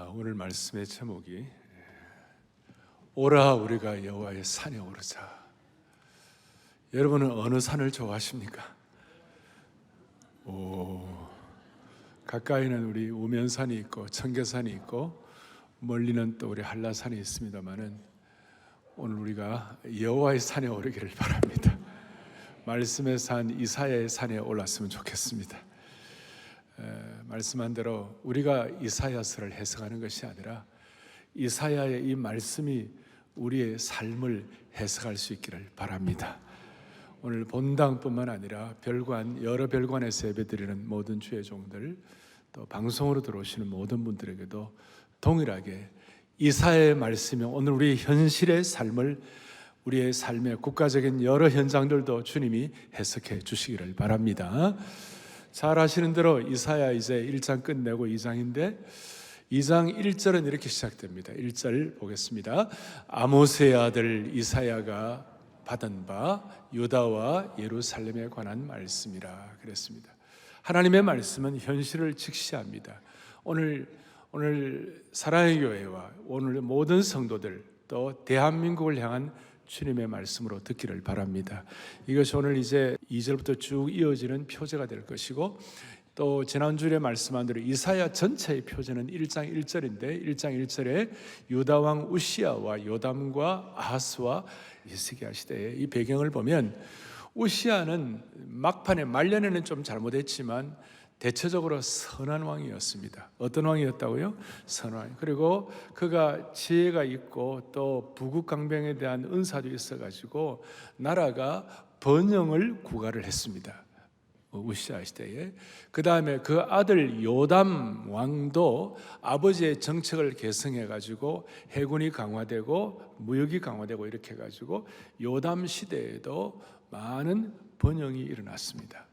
오늘 말씀의 제목이 오라 우리가 여호와의 산에 오르자. 여러분은 어느 산을 좋아하십니까? 가까이는 우리 우면산이 있고 청계산이 있고 멀리는 또 우리 한라산이 있습니다만은 오늘 우리가 여호와의 산에 오르기를 바랍니다. 말씀의 산 이사야의 산에 올랐으면 좋겠습니다. 말씀한 대로 우리가 이사야서를 해석하는 것이 아니라 이사야의 이 말씀이 우리의 삶을 해석할 수 있기를 바랍니다. 오늘 본당뿐만 아니라 별관, 여러 별관에서 예배드리는 모든 주의 종들, 또 방송으로 들어오시는 모든 분들에게도 동일하게 이사야의 말씀이 오늘 우리 현실의 삶을, 우리의 삶의 국가적인 여러 현장들도 주님이 해석해 주시기를 바랍니다. 잘 아시는 대로 이사야 이제 1장 끝내고 2장인데 2장 1절은 이렇게 시작됩니다. 1절 보겠습니다. 아모스의 아들 이사야가 받은 바 유다와 예루살렘에 관한 말씀이라 그랬습니다. 하나님의 말씀은 현실을 직시합니다. 오늘 사랑의 교회와 오늘 모든 성도들 또 대한민국을 향한 주님의 말씀으로 듣기를 바랍니다. 이것이 오늘 이제 2절부터 쭉 이어지는 표제가 될 것이고, 또 지난주에 말씀한 대로 이사야 전체의 표제는 1장 1절인데 1장 1절에 유다왕 우시야와 요담과 아하스와 히스기야 시대의 이 배경을 보면, 우시야는 막판에 말년에는 좀 잘못했지만 대체적으로 선한 왕이었습니다. 어떤 왕이었다고요? 선한 왕. 그리고 그가 지혜가 있고 또 부국강병에 대한 은사도 있어가지고 나라가 번영을 구가를 했습니다. 우시야 시대에. 그 다음에 그 아들 요담 왕도 아버지의 정책을 계승해가지고 해군이 강화되고 무역이 강화되고 이렇게 해가지고 요담 시대에도 많은 번영이 일어났습니다.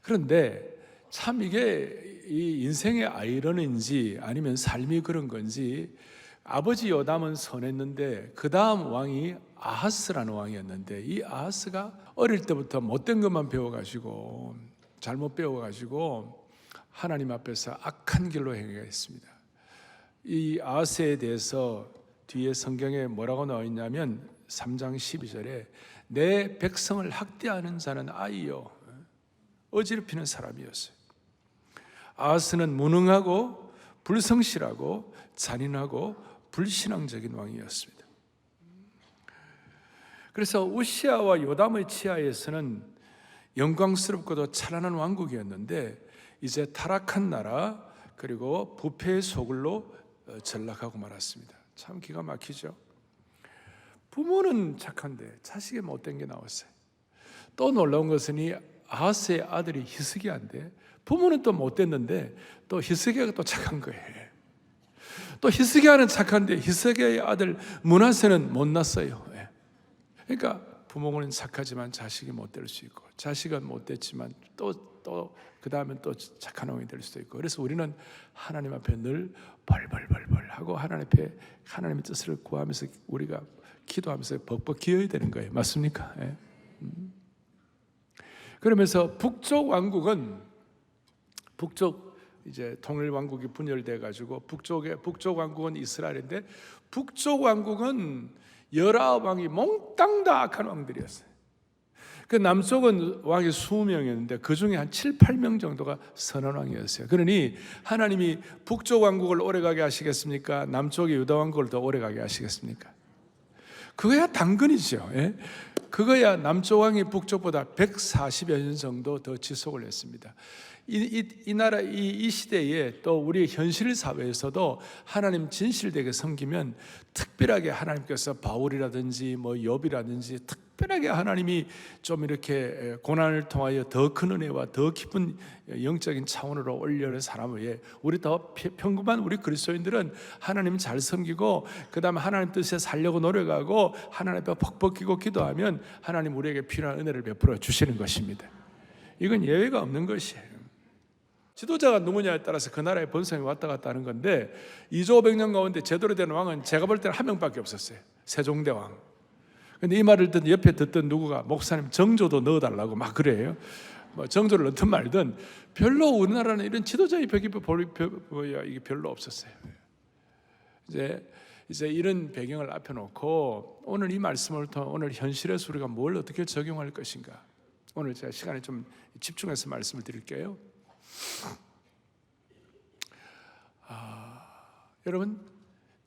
그런데 참 이게 이 인생의 아이러니인지 아니면 삶이 그런 건지, 아버지 요담은 선했는데 그 다음 왕이 아하스라는 왕이었는데, 이 아하스가 어릴 때부터 못된 것만 배워가지고 잘못 배워가지고 하나님 앞에서 악한 길로 행했습니다. 이 아하스에 대해서 뒤에 성경에 뭐라고 나와 있냐면 3장 12절에 내 백성을 학대하는 자는 아이요 어지럽히는 사람이었어요. 아하스는 무능하고 불성실하고 잔인하고 불신앙적인 왕이었습니다. 그래서 우시야와 요담의 치하에서는 영광스럽고도 찬란한 왕국이었는데 이제 타락한 나라, 그리고 부패의 소굴로 전락하고 말았습니다. 참 기가 막히죠. 부모는 착한데 자식이 못된 게 나왔어요. 또 놀라운 것은 이 아하스의 아들이 히스기야인데 부모는 또 못됐는데 또 히스기야가 또 착한 거예요. 또 히스기야는 착한데 히스기야의 아들 므낫세는 못났어요. 그러니까 부모는 착하지만 자식이 못될 수 있고, 자식은 못됐지만 또 그 다음엔 또 착한 왕이 될 수도 있고, 그래서 우리는 하나님 앞에 늘 벌벌벌벌 하고 하나님 앞에 하나님의 뜻을 구하면서 우리가 기도하면서 벅벅 기어야 되는 거예요. 맞습니까? 그러면서 북쪽 이제 통일 왕국이 분열돼 가지고 북쪽 왕국은 이스라엘인데, 북쪽 왕국은 19왕이 몽땅 다 악한 왕들이었어요. 그 남쪽은 왕이 20명이었는데 그 중에 한 7, 8명 정도가 선한 왕이었어요. 그러니 하나님이 북쪽 왕국을 오래가게 하시겠습니까? 남쪽의 유다 왕국을 더 오래가게 하시겠습니까? 그거야 당근이죠. 그거야 남쪽 왕이 북쪽보다 140여 년 정도 더 지속을 했습니다. 이 나라, 이 시대에 또 우리 현실 사회에서도 하나님 진실되게 섬기면 특별하게 하나님께서 바울이라든지 욥이라든지 특별하게 하나님이 좀 이렇게 고난을 통하여 더 큰 은혜와 더 깊은 영적인 차원으로 올려는 사람을 위해, 우리 더 평범한 우리 그리스도인들은 하나님 잘 섬기고 그 다음에 하나님 뜻에 살려고 노력하고 하나님 앞에 벅벅 기고 기도하면 하나님 우리에게 필요한 은혜를 베풀어 주시는 것입니다. 이건 예외가 없는 것이에요. 지도자가 누구냐에 따라서 그 나라의 번성이 왔다 갔다 하는 건데, 2조 500년 가운데 제대로 된 왕은 제가 볼 때는 한 명밖에 없었어요. 세종대왕. 근데 이 말을 듣던 옆에 듣던 누구가 목사님 정조도 넣어달라고 막 그래요. 정조를 넣든 말든 별로 우리나라는 이런 지도자의 벽이 이게 별로 없었어요. 이제 이런 배경을 앞에 놓고 오늘 이 말씀을 통해 오늘 현실에서 우리가 뭘 어떻게 적용할 것인가, 오늘 제가 시간에 좀 집중해서 말씀을 드릴게요. 여러분,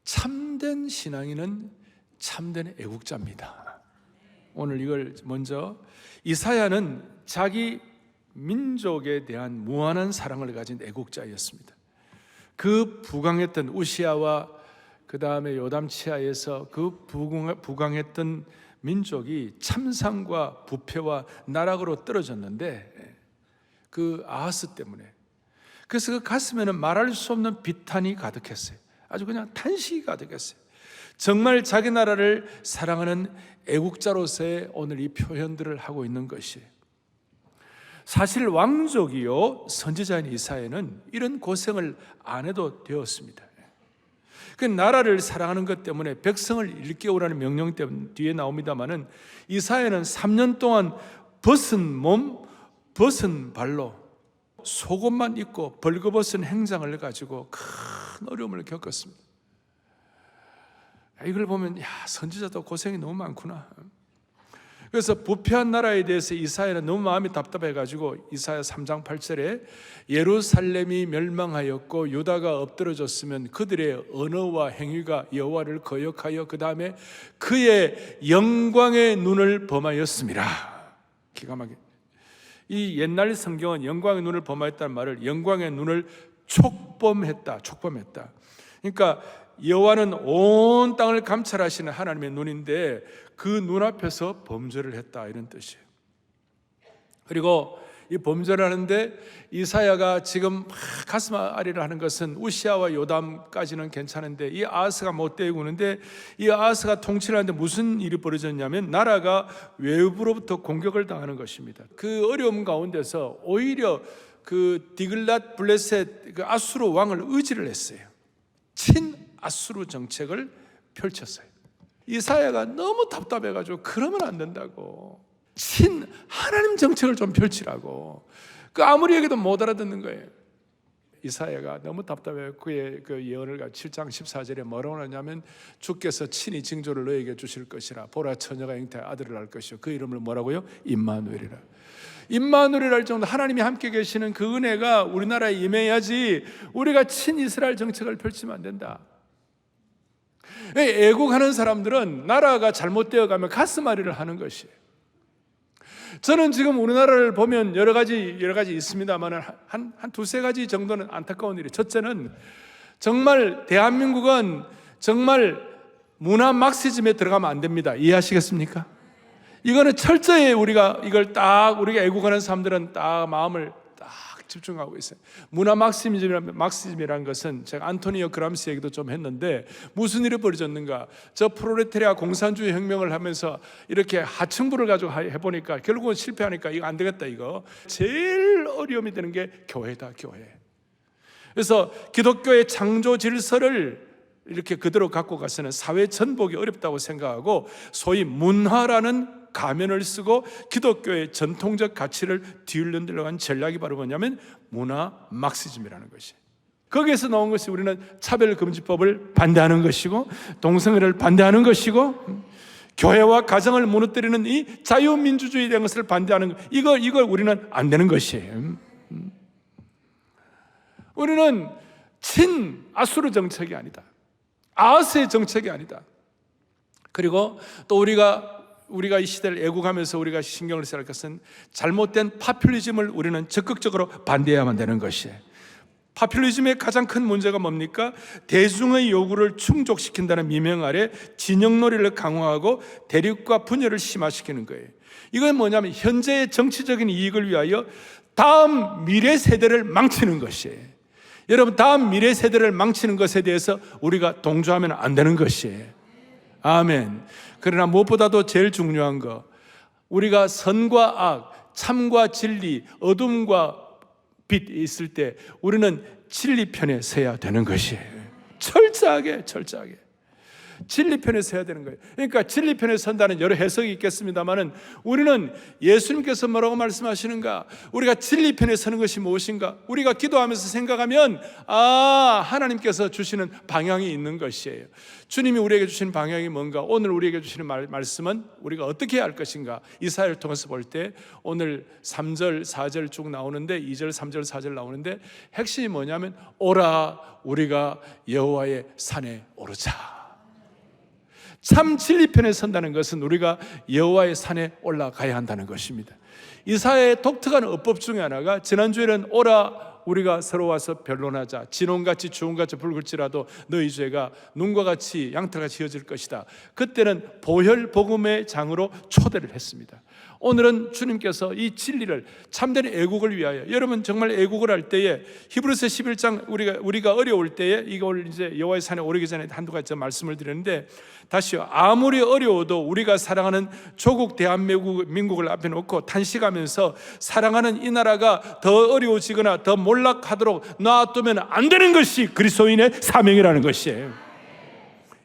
참된 신앙인은 참된 애국자입니다. 오늘 이걸 먼저, 이사야는 자기 민족에 대한 무한한 사랑을 가진 애국자였습니다. 그 부강했던 우시아와 그 다음에 요담 치하에서 그 부강했던 민족이 참상과 부패와 나락으로 떨어졌는데, 그 아하스 때문에, 그래서 그 가슴에는 말할 수 없는 비탄이 가득했어요. 아주 그냥 탄식이 가득했어요. 정말 자기 나라를 사랑하는 애국자로서의 오늘 이 표현들을 하고 있는 것이에요. 사실 왕족이요 선지자인 이사야는 이런 고생을 안 해도 되었습니다. 그 나라를 사랑하는 것 때문에 백성을 일깨우라는 명령 때문에 뒤에 나옵니다마는, 이사야는 3년 동안 벗은 몸, 벗은 발로 속옷만 입고 벌거벗은 행장을 가지고 큰 어려움을 겪었습니다. 이걸 보면 선지자도 고생이 너무 많구나. 그래서 부패한 나라에 대해서 이사야는 너무 마음이 답답해가지고 이사야 3장 8절에 예루살렘이 멸망하였고 유다가 엎드러졌으면 그들의 언어와 행위가 여호와를 거역하여 그 다음에 그의 영광의 눈을 범하였습니다. 기가 막히게, 이 옛날 성경은 영광의 눈을 범하였다는 말을 영광의 눈을 촉범했다. 그러니까 여호와는 온 땅을 감찰하시는 하나님의 눈인데 그 눈앞에서 범죄를 했다, 이런 뜻이에요. 그리고 이 범죄를 하는데 이사야가 지금 막 가슴 아리를 하는 것은 우시아와 요담까지는 괜찮은데 이 아하스가 못되고 있는데, 이 아하스가 통치를 하는데 무슨 일이 벌어졌냐면 나라가 외부로부터 공격을 당하는 것입니다. 그 어려움 가운데서 오히려 그 디글랏 블레셋 그 아수르 왕을 의지를 했어요. 친 아수르 정책을 펼쳤어요. 이사야가 너무 답답해가지고 그러면 안 된다고, 친 하나님 정책을 좀 펼치라고. 그 아무리 얘기도 못 알아듣는 거예요. 이사야가 너무 답답해요. 그의 그 예언을 7장 14절에 뭐라고 하냐면, 주께서 친히 징조를 너에게 주실 것이라. 보라, 처녀가 잉태하여 아들을 낳을 것이요 그 이름을 뭐라고요? 임마누엘이라. 임마누엘이라 할 정도 하나님이 함께 계시는 그 은혜가 우리나라에 임해야지 우리가 친 이스라엘 정책을 펼치면 안 된다. 애국하는 사람들은 나라가 잘못되어 가면 가슴앓이를 하는 것이에요. 저는 지금 우리나라를 보면 여러 가지 있습니다만 한 두세 가지 정도는 안타까운 일이에요. 첫째는 정말 대한민국은 정말 문화 막시즘에 들어가면 안 됩니다. 이해하시겠습니까? 이거는 철저히 우리가 애국하는 사람들은 딱 마음을 딱 집중하고 있어요. 문화 막시즘이라는 것은 제가 안토니오 그람시 얘기도 좀 했는데, 무슨 일이 벌어졌는가? 저 프롤레타리아 공산주의 혁명을 하면서 이렇게 하층부를 가지고 해보니까 결국은 실패하니까 이거 안 되겠다. 이거 제일 어려움이 되는 게 교회다, 교회. 그래서 기독교의 창조 질서를 이렇게 그대로 갖고 가서는 사회 전복이 어렵다고 생각하고 소위 문화라는 가면을 쓰고 기독교의 전통적 가치를 뒤흔들려고 한 전략이 바로 뭐냐면 문화 막시즘이라는 것이. 거기에서 나온 것이 우리는 차별금지법을 반대하는 것이고 동성애를 반대하는 것이고 교회와 가정을 무너뜨리는 이 자유민주주의에 대한 것을 반대하는 것, 이걸 우리는 안 되는 것이에요. 우리는 친 아수르 정책이 아니다. 아하스의 정책이 아니다. 그리고 또 우리가 이 시대를 애국하면서 우리가 신경을 써야 할 것은 잘못된 파퓰리즘을 우리는 적극적으로 반대해야만 되는 것이에요. 파퓰리즘의 가장 큰 문제가 뭡니까? 대중의 요구를 충족시킨다는 미명 아래 진영놀이를 강화하고 대립과 분열을 심화시키는 거예요. 이건 뭐냐면 현재의 정치적인 이익을 위하여 다음 미래 세대를 망치는 것이에요. 여러분, 다음 미래 세대를 망치는 것에 대해서 우리가 동조하면 안 되는 것이에요. 아멘. 그러나 무엇보다도 제일 중요한 거, 우리가 선과 악, 참과 진리, 어둠과 빛이 있을 때 우리는 진리 편에 서야 되는 것이에요. 철저하게. 진리 편에 서야 되는 거예요. 그러니까 진리 편에 선다는 여러 해석이 있겠습니다만은 우리는 예수님께서 뭐라고 말씀하시는가, 우리가 진리 편에 서는 것이 무엇인가, 우리가 기도하면서 생각하면 하나님께서 주시는 방향이 있는 것이에요. 주님이 우리에게 주시는 방향이 뭔가, 오늘 우리에게 주시는 말씀은 우리가 어떻게 해야 할 것인가. 이사야를 통해서 볼 때 오늘 3절 4절 쭉 나오는데, 2절 3절 4절 나오는데 핵심이 뭐냐면 오라 우리가 여호와의 산에 오르자. 참 진리 편에 선다는 것은 우리가 여호와의 산에 올라가야 한다는 것입니다. 이사야의 독특한 어법 중에 하나가, 지난주에는 오라 우리가 서로 와서 변론하자, 진홍같이 주홍같이 붉을지라도 너희 죄가 눈과 같이 양털같이 휘어질 것이다. 그때는 보혈 복음의 장으로 초대를 했습니다. 오늘은 주님께서 이 진리를, 참된 애국을 위하여, 여러분 정말 애국을 할 때에 히브리서 11장 우리가 어려울 때에, 이걸 이제 여호와의 산에 오르기 전에 한두 가지 말씀을 드렸는데, 다시요, 아무리 어려워도 우리가 사랑하는 조국 대한민국을 앞에 놓고 탄식하면서 사랑하는 이 나라가 더 어려워지거나 더 몰락하도록 놔두면 안 되는 것이 그리스도인의 사명이라는 것이에요.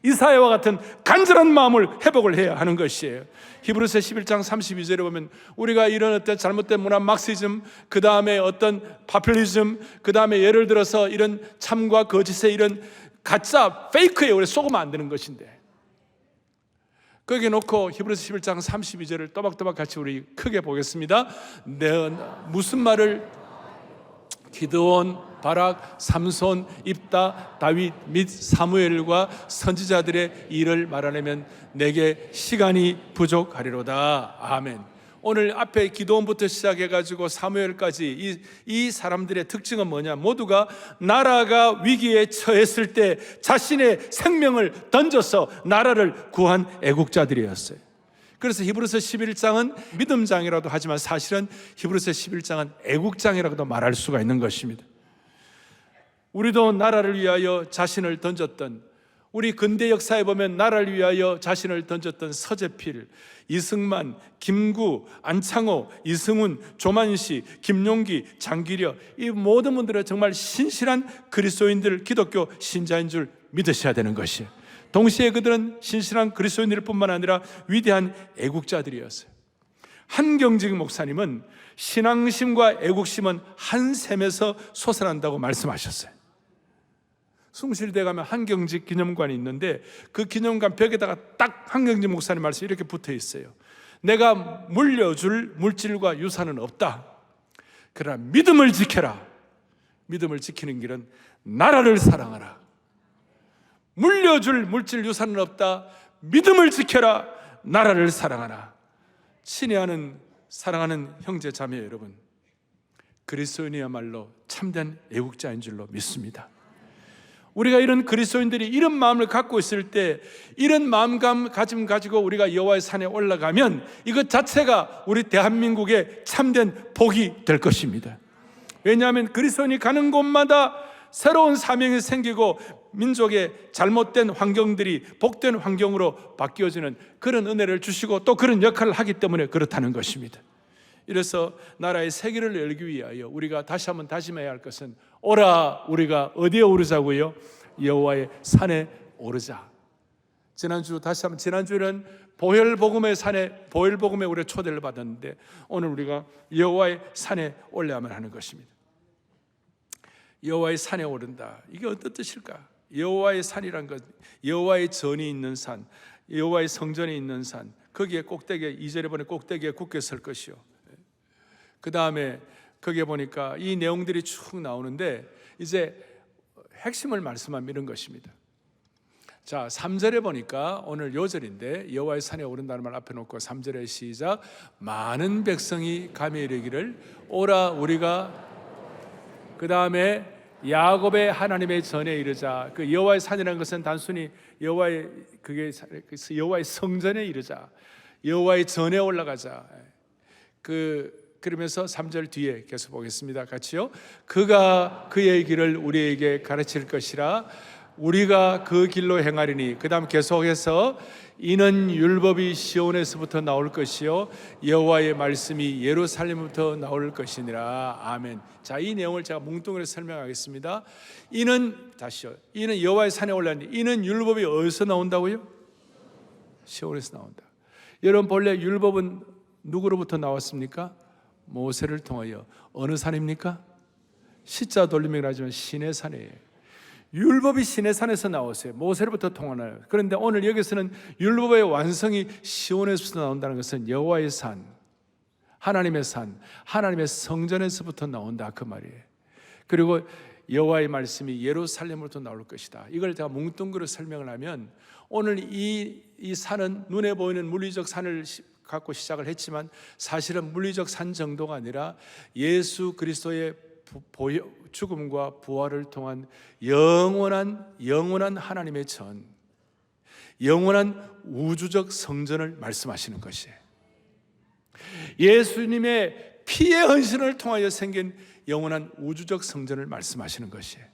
이사야와 같은 간절한 마음을 회복을 해야 하는 것이에요. 히브리서 11장 32절에 보면 우리가 이런 어떤 잘못된 문화, 막시즘, 그 다음에 어떤 파퓰리즘, 그 다음에 예를 들어서 이런 참과 거짓의 이런 가짜 페이크에 우리 속으면 안 되는 것인데, 거기에 놓고 히브리서 11장 32절을 또박또박 같이 우리 크게 보겠습니다. 무슨 말을 기드온, 바락, 삼손, 입다, 다윗 및 사무엘과 선지자들의 일을 말하려면 내게 시간이 부족하리로다. 아멘. 오늘 앞에 기드온부터 시작해가지고 사무엘까지 이 사람들의 특징은 뭐냐? 모두가 나라가 위기에 처했을 때 자신의 생명을 던져서 나라를 구한 애국자들이었어요. 그래서 히브리서 11장은 믿음장이라도 하지만 사실은 히브리서 11장은 애국장이라고도 말할 수가 있는 것입니다. 우리도 나라를 위하여 자신을 던졌던, 우리 근대 역사에 보면 나라를 위하여 자신을 던졌던 서재필, 이승만, 김구, 안창호, 이승훈, 조만시, 김용기, 장기려, 이 모든 분들은 정말 신실한 그리스도인들, 기독교 신자인 줄 믿으셔야 되는 것이에요. 동시에 그들은 신실한 그리스도인들 뿐만 아니라 위대한 애국자들이었어요. 한경직 목사님은 신앙심과 애국심은 한 샘에서 솟아난다고 말씀하셨어요. 숭실대 가면 한경직 기념관이 있는데 그 기념관 벽에다가 딱 한경직 목사님 말씀이 이렇게 붙어 있어요. 내가 물려줄 물질과 유산은 없다. 그러나 믿음을 지켜라. 믿음을 지키는 길은 나라를 사랑하라. 물려줄 물질 유산은 없다. 믿음을 지켜라. 나라를 사랑하라. 친애하는 사랑하는 형제 자매 여러분, 그리스도인이야말로 참된 애국자인 줄로 믿습니다. 우리가 이런 그리스도인들이 이런 마음을 갖고 있을 때, 이런 마음가짐 가지고 우리가 여호와의 산에 올라가면 이것 자체가 우리 대한민국의 참된 복이 될 것입니다. 왜냐하면 그리스도인이 가는 곳마다 새로운 사명이 생기고 민족의 잘못된 환경들이 복된 환경으로 바뀌어지는 그런 은혜를 주시고 또 그런 역할을 하기 때문에 그렇다는 것입니다. 이래서 나라의 세계를 열기 위하여 우리가 다시 한번 다짐해야 할 것은, 오라 우리가 어디에 오르자고요? 여호와의 산에 오르자. 지난주에는 보혈복음의 산에, 보혈복음에 우리가 초대를 받았는데 오늘 우리가 여호와의 산에 올라야만 하는 것입니다. 여호와의 산에 오른다. 이게 어떤 뜻일까? 여호와의 산이란 것, 여호와의 전이 있는 산, 여호와의 성전이 있는 산, 거기에 꼭대기에, 2절에 보니 꼭대기에 굳게 설 것이요. 그 다음에 거기에 보니까 이 내용들이 쭉 나오는데 이제 핵심을 말씀하면 이런 것입니다. 자, 3절에 보니까 오늘 요절인데 여호와의 산에 오른다는 말 앞에 놓고 3절에 시작. 많은 백성이 감히 이르기를 오라 우리가, 그 다음에 야곱의 하나님의 전에 이르자. 그 여호와의 산이라는 것은 단순히 여호와의 성전에 이르자, 여호와의 전에 올라가자. 그러면서 3절 뒤에 계속 보겠습니다. 같이요. 그가 그의 길을 우리에게 가르칠 것이라. 우리가 그 길로 행하리니, 그 다음 계속해서 이는 율법이 시온에서부터 나올 것이요 여호와의 말씀이 예루살렘부터 나올 것이니라. 아멘. 자, 이 내용을 제가 뭉뚱그려 설명하겠습니다. 이는, 다시요, 이는 여호와의 산에 올라니, 이는 율법이 어디서 나온다고요? 시온에서 나온다. 여러분, 본래 율법은 누구로부터 나왔습니까? 모세를 통하여. 어느 산입니까? 시자 돌림이라 하지만 시내산이에요. 율법이 시내산에서 나왔어요. 모세로부터 통하나요. 그런데 오늘 여기서는 율법의 완성이 시온에서 나온다는 것은 여호와의 산, 하나님의 산, 하나님의 성전에서부터 나온다, 그 말이에요. 그리고 여호와의 말씀이 예루살렘으로부터 나올 것이다. 이걸 제가 뭉뚱그려 설명을 하면, 오늘 이 산은 눈에 보이는 물리적 산을 갖고 시작을 했지만 사실은 물리적 산 정도가 아니라 예수 그리스도의 죽음과 부활을 통한 영원한 하나님의 전, 영원한 우주적 성전을 말씀하시는 것이에요. 예수님의 피의 헌신을 통하여 생긴 영원한 우주적 성전을 말씀하시는 것이에요.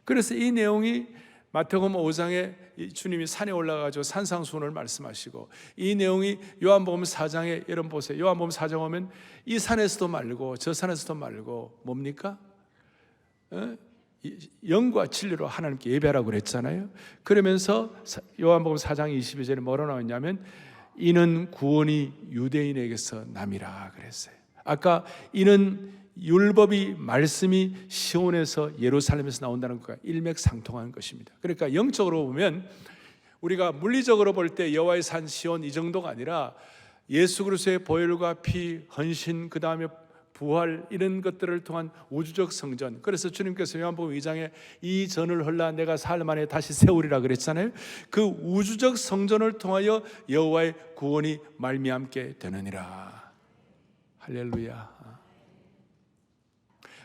그래서 이 내용이 마태복음 5장에 주님이 산에 올라가서 산상수훈을 말씀하시고, 이 내용이 요한복음 4장에, 여러분 보세요. 요한복음 4장 오면 이 산에서도 말고 저 산에서도 말고 뭡니까? 영과 진리로 하나님께 예배하라고 그랬잖아요. 그러면서 요한복음 4장 22절에 뭐로 나왔냐면, 이는 구원이 유대인에게서 남이라 그랬어요. 아까 이는 율법이, 말씀이 시온에서 예루살렘에서 나온다는 것과 일맥상통하는 것입니다. 그러니까 영적으로 보면, 우리가 물리적으로 볼 때 여호와의 산 시온 이 정도가 아니라 예수 그리스도의 보혈과 피, 헌신, 그 다음에 부활, 이런 것들을 통한 우주적 성전. 그래서 주님께서 요한복음 2장에 이 전을 헐라 내가 사흘 만에 다시 세우리라 그랬잖아요. 그 우주적 성전을 통하여 여호와의 구원이 말미암게 되느니라. 할렐루야.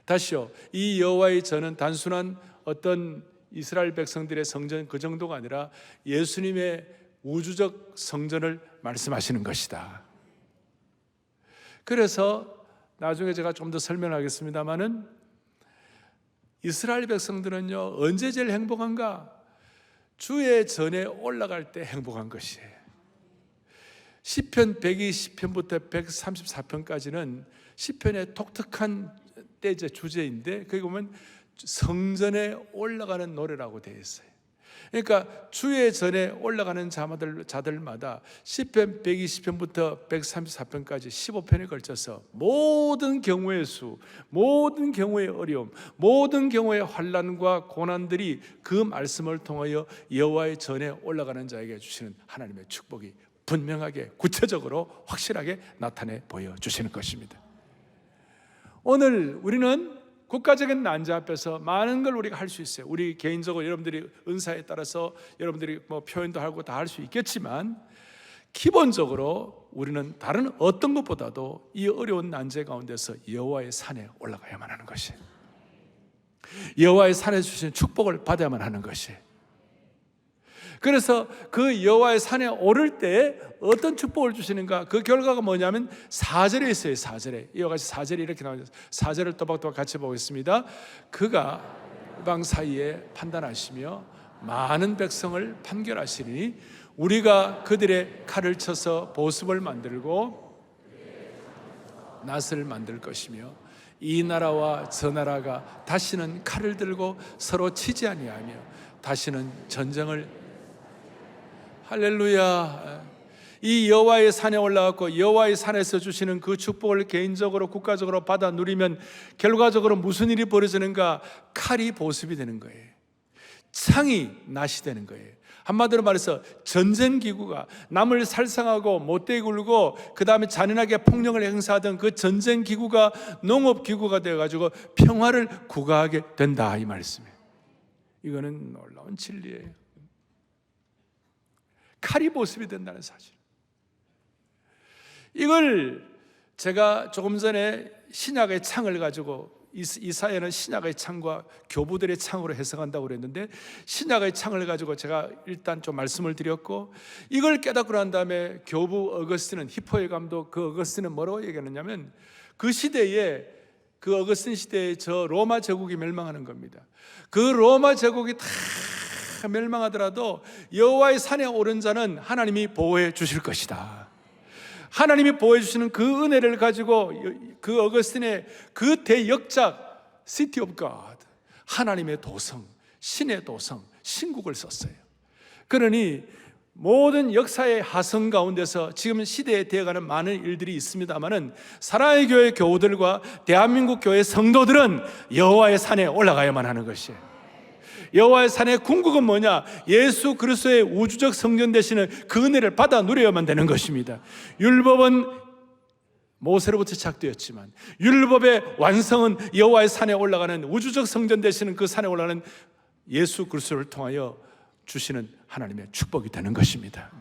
다시요, 이 여호와의 전은 단순한 어떤 이스라엘 백성들의 성전 그 정도가 아니라 예수님의 우주적 성전을 말씀하시는 것이다. 그래서 나중에 제가 좀 더 설명하겠습니다마는, 이스라엘 백성들은요, 언제 제일 행복한가? 주의 전에 올라갈 때 행복한 것이에요. 시편 120편부터 134편까지는 시편의 독특한 때제 주제인데, 거기 보면 성전에 올라가는 노래라고 되어 있어요. 그러니까 주의 전에 올라가는 자들마다 시편 120편부터 134편까지 15편에 걸쳐서 모든 경우의 수, 모든 경우의 어려움, 모든 경우의 환난과 고난들이 그 말씀을 통하여 여호와의 전에 올라가는 자에게 주시는 하나님의 축복이 분명하게, 구체적으로, 확실하게 나타내 보여주시는 것입니다. 오늘 우리는 국가적인 난제 앞에서 많은 걸 우리가 할 수 있어요. 우리 개인적으로 여러분들이 은사에 따라서 여러분들이 뭐 표현도 하고 다 할 수 있겠지만, 기본적으로 우리는 다른 어떤 것보다도 이 어려운 난제 가운데서 여호와의 산에 올라가야만 하는 것이에요. 여호와의 산에 주신 축복을 받아야만 하는 것이에요. 그래서 그 여호와의 산에 오를 때 어떤 축복을 주시는가, 그 결과가 뭐냐면 4절에 있어요. 4절에 이와 같이 4절이 이렇게 나옵니다. 4절을 또박또박 같이 보겠습니다. 그가 우방 사이에 판단하시며 많은 백성을 판결하시니 우리가 그들의 칼을 쳐서 보습을 만들고 낫을 만들 것이며, 이 나라와 저 나라가 다시는 칼을 들고 서로 치지 아니하며 다시는 전쟁을. 할렐루야. 이 여호와의 산에 올라갔고 여호와의 산에서 주시는 그 축복을 개인적으로, 국가적으로 받아 누리면 결과적으로 무슨 일이 벌어지는가? 칼이 보습이 되는 거예요. 창이 낫이 되는 거예요. 한마디로 말해서 전쟁기구가, 남을 살상하고 못되게 굴고 그 다음에 잔인하게 폭력을 행사하던 그 전쟁기구가 농업기구가 되어가지고 평화를 구가하게 된다, 이 말씀이에요. 이거는 놀라운 진리예요. 칼이 보습이 된다는 사실. 이걸 제가 조금 전에 신약의 창을 가지고, 이사야는 신약의 창과 교부들의 창으로 해석한다고 그랬는데, 신약의 창을 가지고 제가 일단 좀 말씀을 드렸고, 이걸 깨닫고 난 다음에 교부 어거스틴은, 히포의 감독 그 어거스틴은 뭐라고 얘기하느냐면, 그 시대에, 그 어거스틴 시대에 저 로마 제국이 멸망하는 겁니다. 그 로마 제국이 다 멸망하더라도 여호와의 산에 오른 자는 하나님이 보호해 주실 것이다. 하나님이 보호해 주시는 그 은혜를 가지고 그 어거스틴의 그 대역작 City of God, 하나님의 도성, 신의 도성, 신국을 썼어요. 그러니 모든 역사의 하성 가운데서 지금 시대에 되어가는 많은 일들이 있습니다마는 사랑의 교회 교우들과 대한민국 교회 성도들은 여호와의 산에 올라가야만 하는 것이에요. 여호와의 산의 궁극은 뭐냐? 예수 그리스도의 우주적 성전 되시는 그 은혜를 받아 누려야만 되는 것입니다. 율법은 모세로부터 시작되었지만 율법의 완성은 여호와의 산에 올라가는 우주적 성전 되시는 그 산에 올라가는 예수 그리스도를 통하여 주시는 하나님의 축복이 되는 것입니다.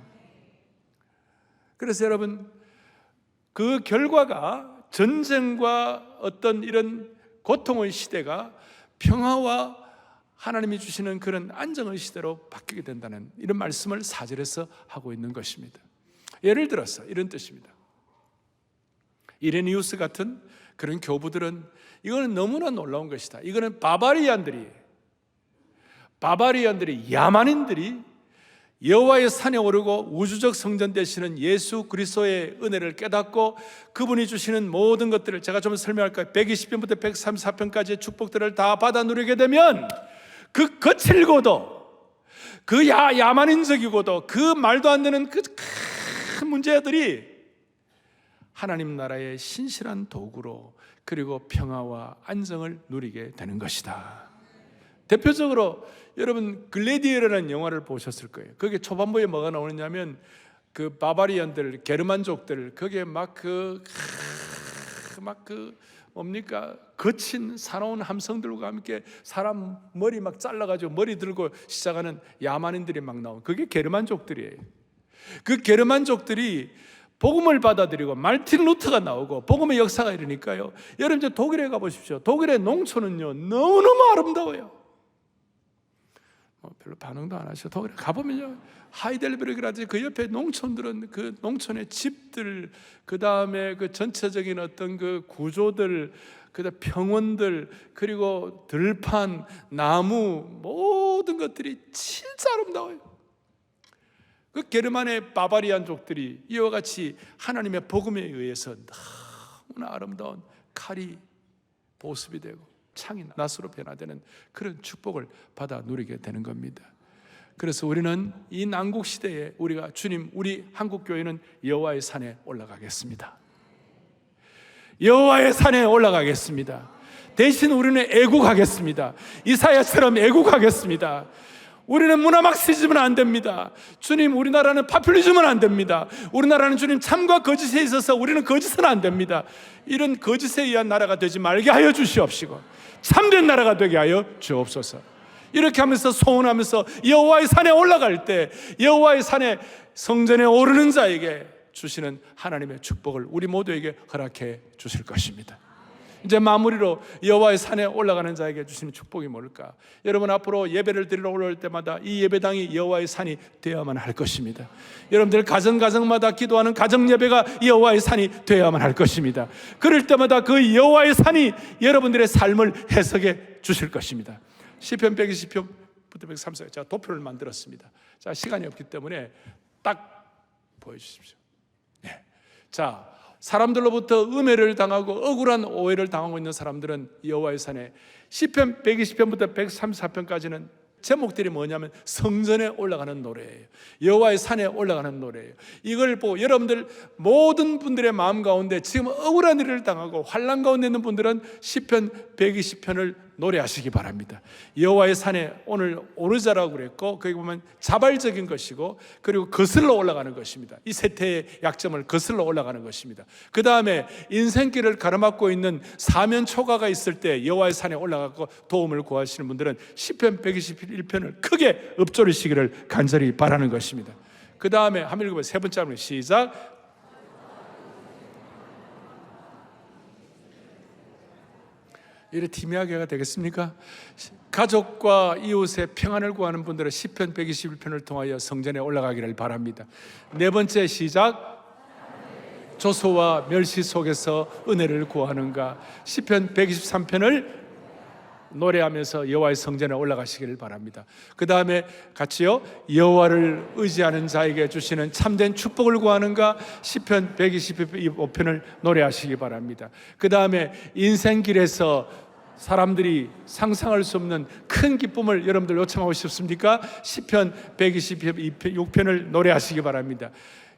그래서 여러분, 그 결과가 전쟁과 어떤 이런 고통의 시대가 평화와 하나님이 주시는 그런 안정의 시대로 바뀌게 된다는 이런 말씀을 4절에서 하고 있는 것입니다. 예를 들어서 이런 뜻입니다. 이레니우스 같은 그런 교부들은 이거는 너무나 놀라운 것이다. 이거는 바바리안들이 야만인들이 여호와의 산에 오르고 우주적 성전 되시는 예수 그리스도의 은혜를 깨닫고 그분이 주시는 모든 것들을 제가 좀 설명할까요? 120편부터 134편까지의 축복들을 다 받아 누리게 되면 그 거칠고도 그 야만인적이고도 그 말도 안 되는 그 큰 문제들이 하나님 나라의 신실한 도구로 그리고 평화와 안정을 누리게 되는 것이다. 대표적으로 여러분 글래디에이터라는 영화를 보셨을 거예요. 거기에 초반부에 뭐가 나오느냐면 그 바바리안들, 게르만족들 거기에 뭡니까? 거친 사나운 함성들과 함께 사람 머리 막 잘라가지고 머리 들고 시작하는 야만인들이 막 나오는 그게 게르만족들이에요. 그 게르만족들이 복음을 받아들이고 말틴 루터가 나오고 복음의 역사가 이러니까요. 여러분 이제 독일에 가보십시오. 독일의 농촌은요 너무너무 아름다워요. 별로 반응도 안 하셔. 독일에 가보면요 하이델베르그라든지 그 옆에 농촌들은 그 농촌의 집들, 그 다음에 그 전체적인 어떤 그 구조들, 그다음 평원들, 그리고 들판, 나무 모든 것들이 진짜 아름다워요. 그 게르만의 바바리안족들이 이와 같이 하나님의 복음에 의해서 너무나 아름다운 칼이 보습이 되고 창이 낫으로 변화되는 그런 축복을 받아 누리게 되는 겁니다. 그래서 우리는 이 난국 시대에 우리가 주님, 우리 한국 교회는 여호와의 산에 올라가겠습니다. 여호와의 산에 올라가겠습니다. 대신 우리는 애국하겠습니다. 이사야처럼 애국하겠습니다. 우리는 문화막시즘은 안 됩니다. 주님, 우리나라는 파퓰리즘은 안 됩니다. 우리나라는 주님 참과 거짓에 있어서 우리는 거짓은 안 됩니다. 이런 거짓에 의한 나라가 되지 말게 하여 주시옵시고 참된 나라가 되게 하여 주옵소서. 이렇게 하면서 소원하면서 여호와의 산에 올라갈 때 여호와의 산에 성전에 오르는 자에게 주시는 하나님의 축복을 우리 모두에게 허락해 주실 것입니다. 이제 마무리로 여호와의 산에 올라가는 자에게 주시는 축복이 뭘까? 여러분 앞으로 예배를 드리러 올라올 때마다 이 예배당이 여호와의 산이 되어야만 할 것입니다. 여러분들 가정마다 기도하는 가정 예배가 여호와의 산이 되어야만 할 것입니다. 그럴 때마다 그 여호와의 산이 여러분들의 삶을 해석해 주실 것입니다. 시편 120편부터 134편 제가 도표를 만들었습니다. 자, 시간이 없기 때문에 딱 보여주십시오. 네. 자, 사람들로부터 음해를 당하고 억울한 오해를 당하고 있는 사람들은 여호와의 산에 시편 120편부터 134편까지는 제목들이 뭐냐면 성전에 올라가는 노래예요. 여호와의 산에 올라가는 노래예요. 이걸 보고 여러분들 모든 분들의 마음 가운데 지금 억울한 일을 당하고 환난 가운데 있는 분들은 시편 120편을 노래하시기 바랍니다. 여호와의 산에 오늘 오르자라고 그랬고 거기 보면 자발적인 것이고 그리고 거슬러 올라가는 것입니다. 이 세태의 약점을 거슬러 올라가는 것입니다. 그 다음에 인생길을 가로막고 있는 사면 초가가 있을 때 여호와의 산에 올라가고 도움을 구하시는 분들은 시편 121편을 크게 읊조리시기를 간절히 바라는 것입니다. 그 다음에 한번 읽어보세요. 세 번째 한번 시작. 이래 팀이하게가 되겠습니까? 가족과 이웃의 평안을 구하는 분들은 시편 121편을 통하여 성전에 올라가기를 바랍니다. 네 번째 시작. 조소와 멸시 속에서 은혜를 구하는가. 시편 123편을 노래하면서 여호와의 성전에 올라가시기를 바랍니다. 그 다음에 같이요, 여호와를 의지하는 자에게 주시는 참된 축복을 구하는가 시편 125편을 노래하시기 바랍니다. 그 다음에 인생길에서 사람들이 상상할 수 없는 큰 기쁨을 여러분들 요청하고 싶습니까? 시편 126편을 노래하시기 바랍니다.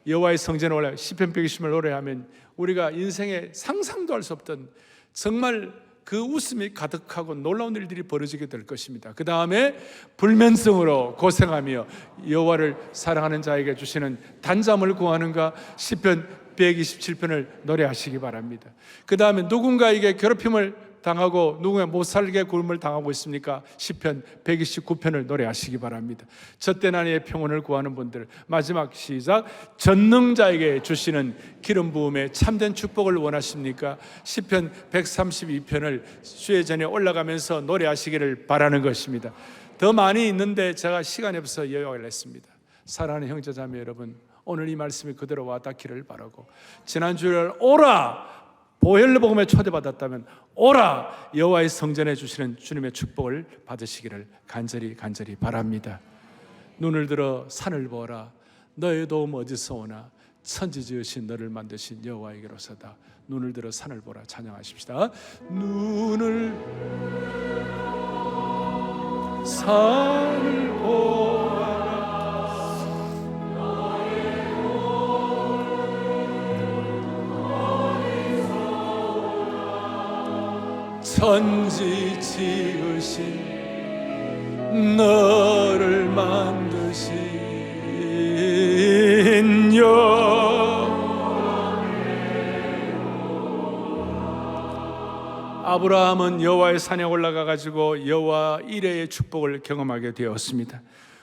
여호와의 성전에 올라 시편 120편을 노래하면 우리가 인생에 상상도 할 수 없던 정말 그 웃음이 가득하고 놀라운 일들이 벌어지게 될 것입니다. 그 다음에 불면증으로 고생하며 여호와를 사랑하는 자에게 주시는 단잠을 구하는가 시편 127편을 노래하시기 바랍니다. 그 다음에 누군가에게 괴롭힘을 당하고 누군가 못 살게 굶을 당하고 있습니까? 시편 129편을 노래하시기 바랍니다. 젖된 아내의 평온을 구하는 분들, 마지막 시작. 전능자에게 주시는 기름 부음의 참된 축복을 원하십니까? 시편 132편을 수요 전에 올라가면서 노래하시기를 바라는 것입니다. 더 많이 있는데 제가 시간이 없어서 요약을 했습니다. 사랑하는 형제자매 여러분, 오늘 이 말씀이 그대로 와닿기를 바라고, 지난주에 오라 보혈로 복음에 초대받았다면 오라 여호와의 성전에 주시는 주님의 축복을 받으시기를 간절히 바랍니다. 눈을 들어 산을 보아라. 너의 도움 어디서 오나? 천지 지으신 너를 만드신 여호와에게로서다. 눈을 들어 산을 보라. 찬양하십시다. 눈을 산을 보아라. 천지 지으신 너를 만드신 여호와. 아브라함은 여호와의 산에 올라가 가지고 여호와 이레의 축복을 경험하게 되었습니다.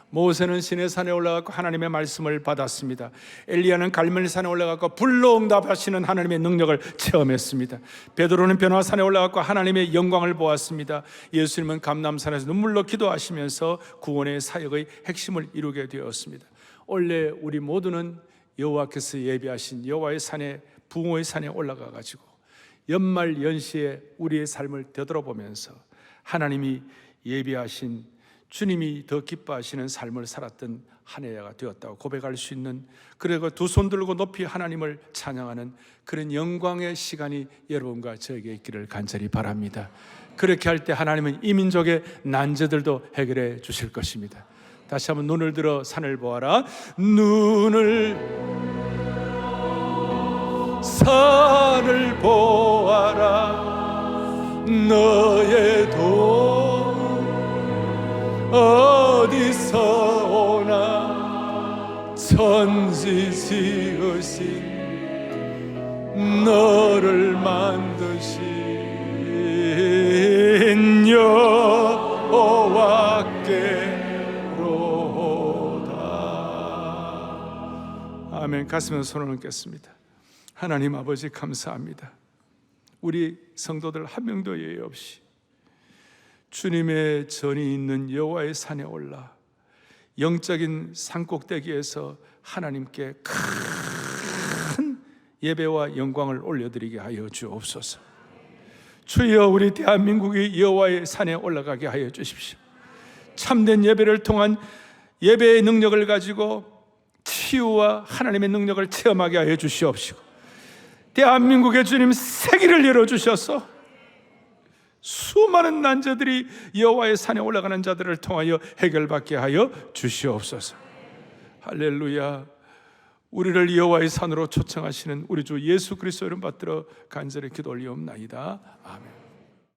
모세는 시내산에 올라가고 하나님의 말씀을 받았습니다. 엘리야는 갈멜산에 올라가고 불로 응답하시는 하나님의 능력을 체험했습니다. 베드로는 변화산에 올라가고 하나님의 영광을 보았습니다. 예수님은 감람산에서 눈물로 기도하시면서 구원의 사역의 핵심을 이루게 되었습니다. 원래 우리 모두는 여호와께서 예비하신 여호와의 산에, 부흥의 산에 올라가 가지고 연말 연시에 우리의 삶을 되돌아보면서 하나님이 예비하신, 주님이 더 기뻐하시는 삶을 살았던 한 해가 되었다고 고백할 수 있는, 그리고 두 손 들고 높이 하나님을 찬양하는 그런 영광의 시간이 여러분과 저에게 있기를 간절히 바랍니다. 그렇게 할 때 하나님은 이 민족의 난제들도 해결해 주실 것입니다. 다시 한번 눈을 들어 산을 보아라. 눈을 산을 보아라. 너의 도움 어디서 오나? 천지 지으신 너를 만드신 여호와께로다. 아멘. 가슴에 손을 얹겠습니다. 하나님 아버지 감사합니다. 우리 성도들 한 명도 예외 없이 주님의 전이 있는 여호와의 산에 올라 영적인 산꼭대기에서 하나님께 큰 예배와 영광을 올려드리게 하여 주옵소서. 주여, 우리 대한민국이 여호와의 산에 올라가게 하여 주십시오. 참된 예배를 통한 예배의 능력을 가지고 치유와 하나님의 능력을 체험하게 하여 주시옵시고, 대한민국의 주님 세기를 열어주셔서 수많은 난제들이 여호와의 산에 올라가는 자들을 통하여 해결받게 하여 주시옵소서. 할렐루야. 우리를 여호와의 산으로 초청하시는 우리 주 예수 그리스도 이름 받들어 간절히 기도 올리옵나이다. 아멘.